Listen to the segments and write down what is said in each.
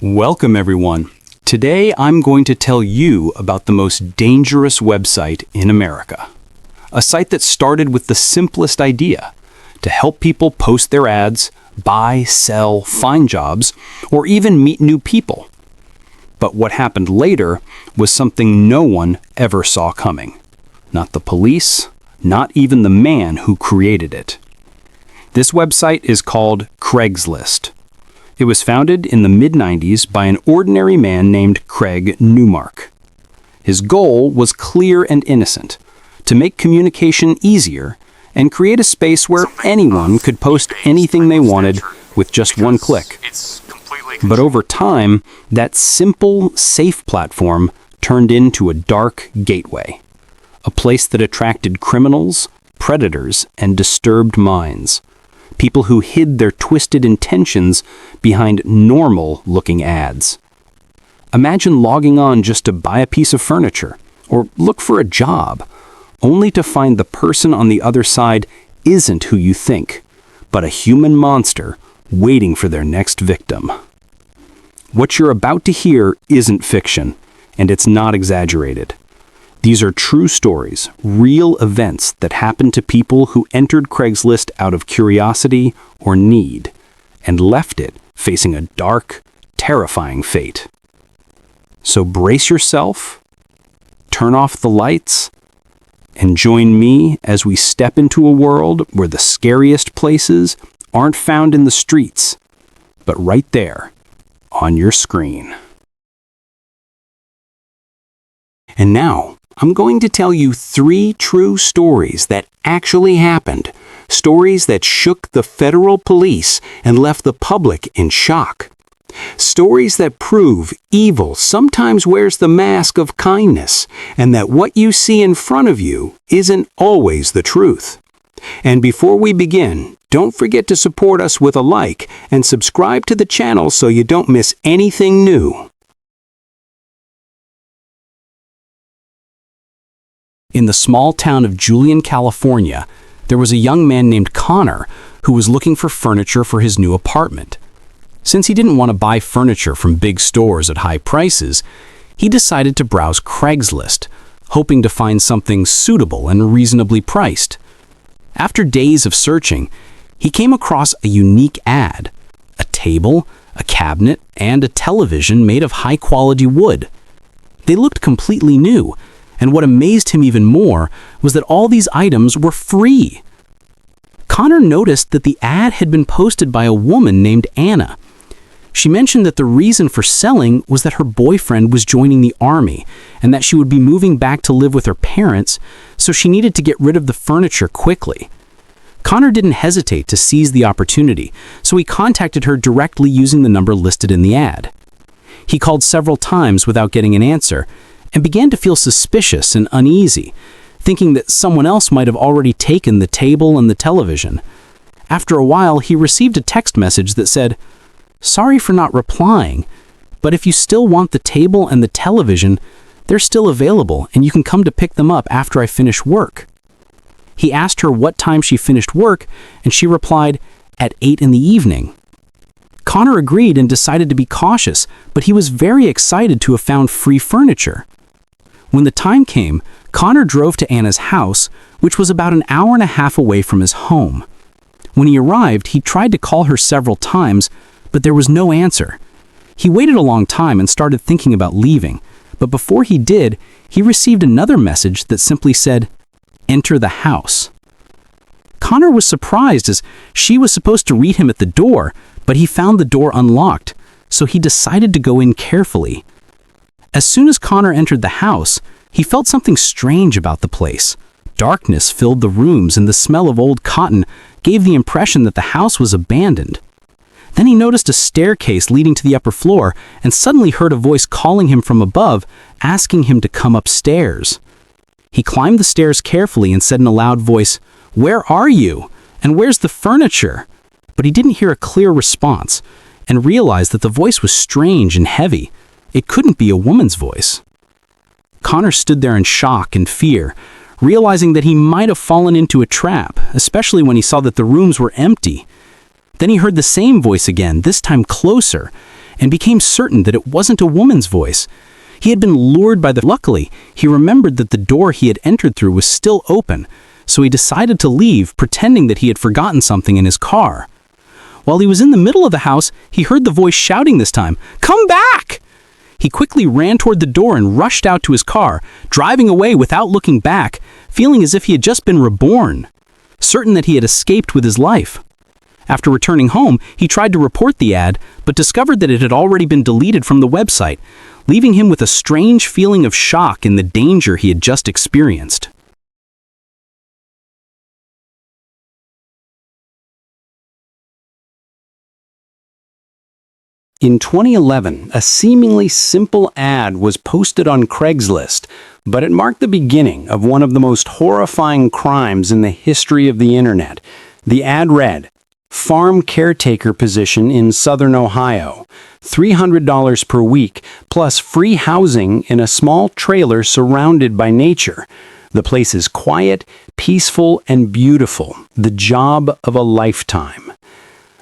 Welcome everyone. Today I'm going to tell you about the most dangerous website in America. A site that started with the simplest idea, to help people post their ads, buy, sell, find jobs, or even meet new people. But what happened later was something no one ever saw coming. Not the police, not even the man who created it. This website is called Craigslist. It was founded in the mid-90s by an ordinary man named Craig Newmark. His goal was clear and innocent, to make communication easier and create a space where anyone could post anything they wanted with just one click. But over time, that simple, safe platform turned into a dark gateway, a place that attracted criminals, predators, and disturbed minds. People who hid their twisted intentions behind normal-looking ads. Imagine logging on just to buy a piece of furniture or look for a job, only to find the person on the other side isn't who you think, but a human monster waiting for their next victim. What you're about to hear isn't fiction, and it's not exaggerated. These are true stories, real events that happened to people who entered Craigslist out of curiosity or need, and left it facing a dark, terrifying fate. So brace yourself, turn off the lights, and join me as we step into a world where the scariest places aren't found in the streets, but right there on your screen. And now, I'm going to tell you 3 true stories that actually happened. Stories that shook the federal police and left the public in shock. Stories that prove evil sometimes wears the mask of kindness, and that what you see in front of you isn't always the truth. And before we begin, don't forget to support us with a like and subscribe to the channel so you don't miss anything new. In the small town of Julian, California, there was a young man named Connor who was looking for furniture for his new apartment. Since he didn't want to buy furniture from big stores at high prices, he decided to browse Craigslist, hoping to find something suitable and reasonably priced. After days of searching, he came across a unique ad: a table, a cabinet, and a television made of high-quality wood. They looked completely new, and what amazed him even more was that all these items were free. Connor noticed that the ad had been posted by a woman named Anna. She mentioned that the reason for selling was that her boyfriend was joining the army and that she would be moving back to live with her parents, so she needed to get rid of the furniture quickly. Connor didn't hesitate to seize the opportunity, so he contacted her directly using the number listed in the ad. He called several times without getting an answer, and began to feel suspicious and uneasy, thinking that someone else might have already taken the table and the television. After a while, he received a text message that said, "Sorry for not replying, but if you still want the table and the television, they're still available and you can come to pick them up after I finish work." He asked her what time she finished work, and she replied, "At 8 in the evening." Connor agreed and decided to be cautious, but he was very excited to have found free furniture. When the time came, Connor drove to Anna's house, which was about an hour and a half away from his home. When he arrived, he tried to call her several times, but there was no answer. He waited a long time and started thinking about leaving, but before he did, he received another message that simply said, "Enter the house." Connor was surprised as she was supposed to meet him at the door, but he found the door unlocked, so he decided to go in carefully. As soon as Connor entered the house, he felt something strange about the place. Darkness filled the rooms, and the smell of old cotton gave the impression that the house was abandoned. Then he noticed a staircase leading to the upper floor and suddenly heard a voice calling him from above, asking him to come upstairs. He climbed the stairs carefully and said in a loud voice, "Where are you? And where's the furniture?" But he didn't hear a clear response and realized that the voice was strange and heavy. It couldn't be a woman's voice. Connor stood there in shock and fear, realizing that he might have fallen into a trap, especially when he saw that the rooms were empty. Then he heard the same voice again, this time closer, and became certain that it wasn't a woman's voice. He had been lured by the... Luckily, he remembered that the door he had entered through was still open, so he decided to leave, pretending that he had forgotten something in his car. While he was in the middle of the house, he heard the voice shouting this time, "Come back!" He quickly ran toward the door and rushed out to his car, driving away without looking back, feeling as if he had just been reborn, certain that he had escaped with his life. After returning home, he tried to report the ad, but discovered that it had already been deleted from the website, leaving him with a strange feeling of shock in the danger he had just experienced. In 2011, a seemingly simple ad was posted on Craigslist, but it marked the beginning of one of the most horrifying crimes in the history of the internet. The ad read, "Farm caretaker position in southern Ohio, $300 per week, plus free housing in a small trailer surrounded by nature. The place is quiet, peaceful, and beautiful. The job of a lifetime."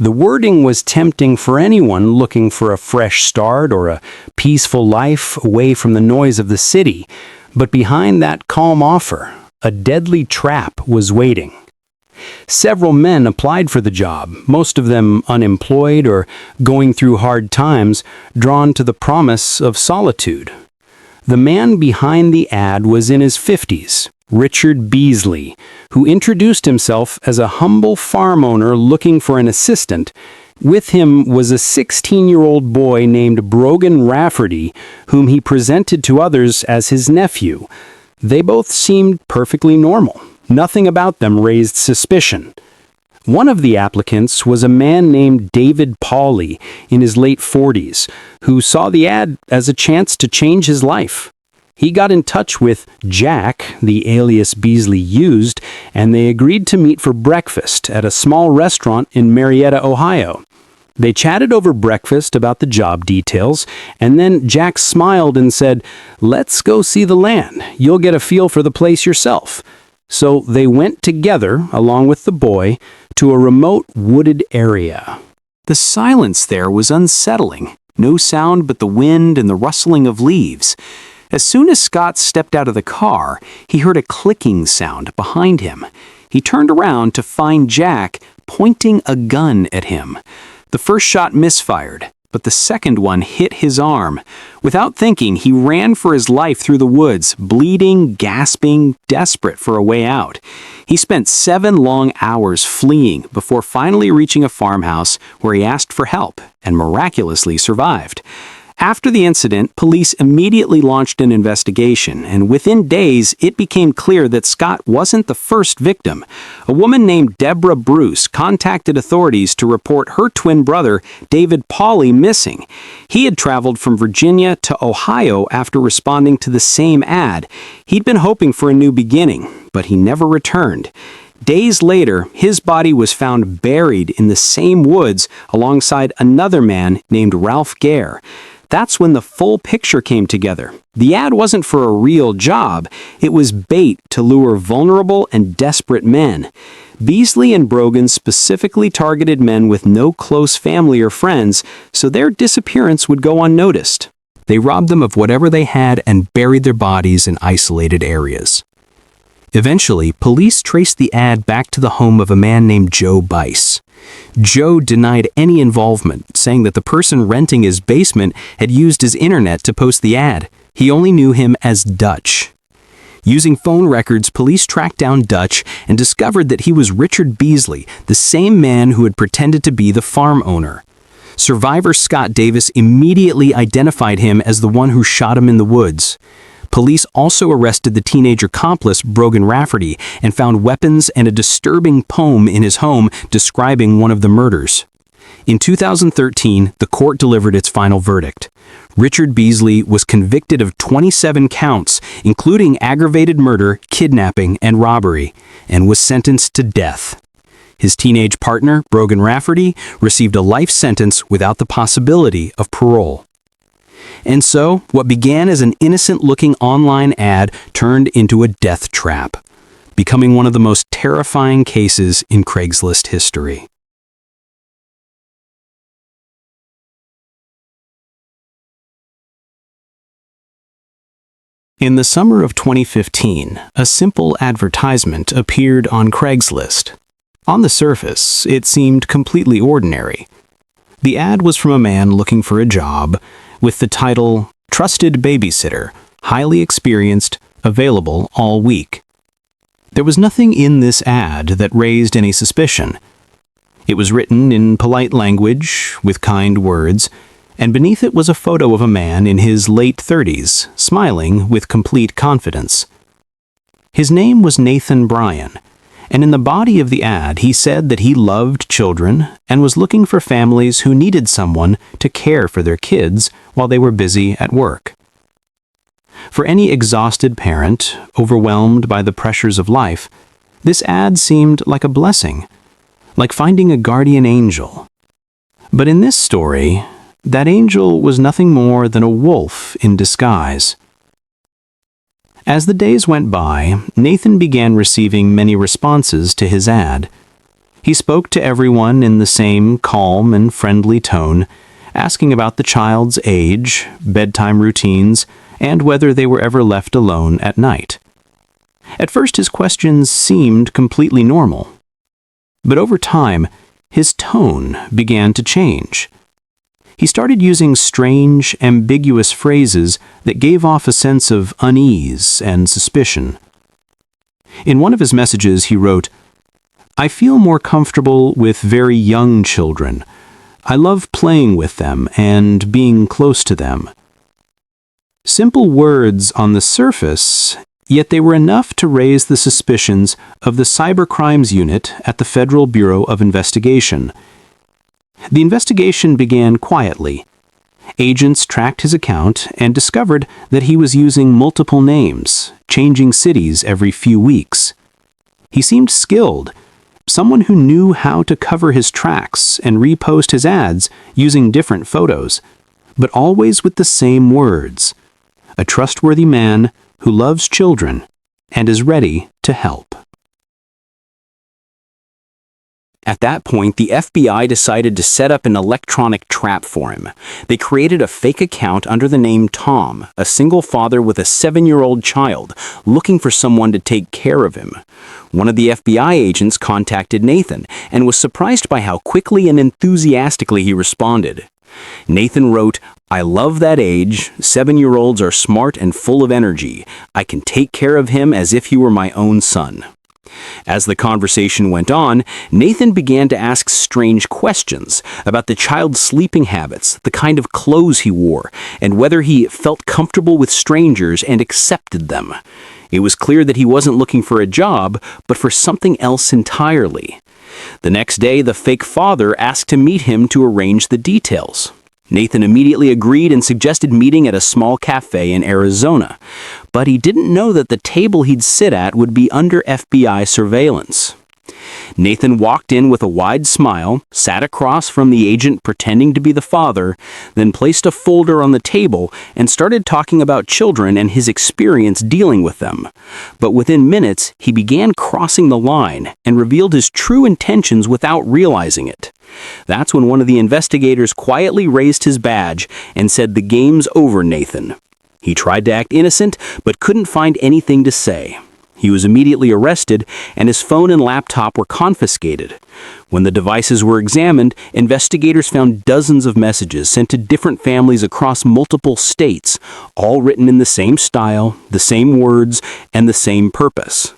The wording was tempting for anyone looking for a fresh start or a peaceful life away from the noise of the city, but behind that calm offer, a deadly trap was waiting. Several men applied for the job, most of them unemployed or going through hard times, drawn to the promise of solitude. The man behind the ad was in his 50s, Richard Beasley, who introduced himself as a humble farm owner looking for an assistant. With him was a 16-year-old boy named Brogan Rafferty, whom he presented to others as his nephew. They both seemed perfectly normal. Nothing about them raised suspicion. One of the applicants was a man named David Pauly, in his late 40s, who saw the ad as a chance to change his life. He got in touch with Jack, the alias Beasley used, and they agreed to meet for breakfast at a small restaurant in Marietta, Ohio. They chatted over breakfast about the job details, and then Jack smiled and said, "Let's go see the land. You'll get a feel for the place yourself." So they went together, along with the boy, to a remote wooded area. The silence there was unsettling. No sound but the wind and the rustling of leaves. As soon as Scott stepped out of the car, he heard a clicking sound behind him. He turned around to find Jack pointing a gun at him. The first shot misfired, but the second one hit his arm. Without thinking, he ran for his life through the woods, bleeding, gasping, desperate for a way out. He spent 7 long hours fleeing before finally reaching a farmhouse where he asked for help and miraculously survived. After the incident, police immediately launched an investigation, and within days, it became clear that Scott wasn't the first victim. A woman named Deborah Bruce contacted authorities to report her twin brother, David Pauly, missing. He had traveled from Virginia to Ohio after responding to the same ad. He'd been hoping for a new beginning, but he never returned. Days later, his body was found buried in the same woods alongside another man named Ralph Gare. That's when the full picture came together. The ad wasn't for a real job. It was bait to lure vulnerable and desperate men. Beasley and Brogan specifically targeted men with no close family or friends, so their disappearance would go unnoticed. They robbed them of whatever they had and buried their bodies in isolated areas. Eventually, police traced the ad back to the home of a man named Joe Bice. Joe denied any involvement, saying that the person renting his basement had used his internet to post the ad. He only knew him as Dutch. Using phone records, police tracked down Dutch and discovered that he was Richard Beasley, the same man who had pretended to be the farm owner. Survivor Scott Davis immediately identified him as the one who shot him in the woods. Police also arrested the teenage accomplice, Brogan Rafferty, and found weapons and a disturbing poem in his home describing one of the murders. In 2013, the court delivered its final verdict. Richard Beasley was convicted of 27 counts, including aggravated murder, kidnapping, and robbery, and was sentenced to death. His teenage partner, Brogan Rafferty, received a life sentence without the possibility of parole. And so, what began as an innocent-looking online ad turned into a death trap, becoming one of the most terrifying cases in Craigslist history. In the summer of 2015, a simple advertisement appeared on Craigslist. On the surface, it seemed completely ordinary. The ad was from a man looking for a job, with the title, "Trusted Babysitter, Highly Experienced, Available All Week." There was nothing in this ad that raised any suspicion. It was written in polite language, with kind words, and beneath it was a photo of a man in his late 30s, smiling with complete confidence. His name was Nathan Bryan, and in the body of the ad he said that he loved children and was looking for families who needed someone to care for their kids while they were busy at work. For any exhausted parent, overwhelmed by the pressures of life, this ad seemed like a blessing, like finding a guardian angel. But in this story, that angel was nothing more than a wolf in disguise. As the days went by, Nathan began receiving many responses to his ad. He spoke to everyone in the same calm and friendly tone, asking about the child's age, bedtime routines, and whether they were ever left alone at night. At first, his questions seemed completely normal. But over time, his tone began to change. He started using strange, ambiguous phrases that gave off a sense of unease and suspicion. In one of his messages, he wrote, "I feel more comfortable with very young children. I love playing with them and being close to them." Simple words on the surface, yet they were enough to raise the suspicions of the Cybercrimes Unit at the Federal Bureau of Investigation. The investigation began quietly. Agents tracked his account and discovered that he was using multiple names, changing cities every few weeks. He seemed skilled, someone who knew how to cover his tracks and repost his ads using different photos, but always with the same words: a trustworthy man who loves children and is ready to help. At that point, the FBI decided to set up an electronic trap for him. They created a fake account under the name Tom, a single father with a 7-year-old child, looking for someone to take care of him. One of the FBI agents contacted Nathan and was surprised by how quickly and enthusiastically he responded. Nathan wrote, "I love that age. 7-year-olds are smart and full of energy. I can take care of him as if he were my own son." As the conversation went on, Nathan began to ask strange questions about the child's sleeping habits, the kind of clothes he wore, and whether he felt comfortable with strangers and accepted them. It was clear that he wasn't looking for a job, but for something else entirely. The next day, the fake father asked to meet him to arrange the details. Nathan immediately agreed and suggested meeting at a small cafe in Arizona, but he didn't know that the table he'd sit at would be under FBI surveillance. Nathan walked in with a wide smile, sat across from the agent pretending to be the father, then placed a folder on the table and started talking about children and his experience dealing with them. But within minutes, he began crossing the line and revealed his true intentions without realizing it. That's when one of the investigators quietly raised his badge and said, "The game's over, Nathan." He tried to act innocent, but couldn't find anything to say. He was immediately arrested, and his phone and laptop were confiscated. When the devices were examined, investigators found dozens of messages sent to different families across multiple states, all written in the same style, the same words, and the same purpose.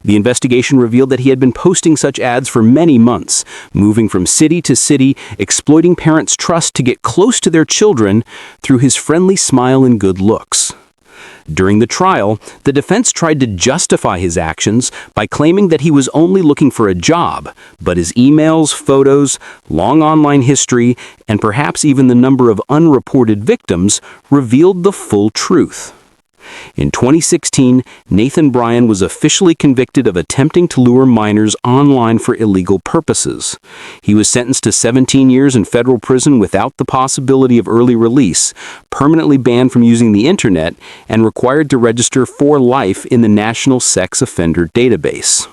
The investigation revealed that he had been posting such ads for many months, moving from city to city, exploiting parents' trust to get close to their children through his friendly smile and good looks. During the trial, the defense tried to justify his actions by claiming that he was only looking for a job, but his emails, photos, long online history, and perhaps even the number of unreported victims revealed the full truth. In 2016, Nathan Bryan was officially convicted of attempting to lure minors online for illegal purposes. He was sentenced to 17 years in federal prison without the possibility of early release, permanently banned from using the internet, and required to register for life in the National Sex Offender Database.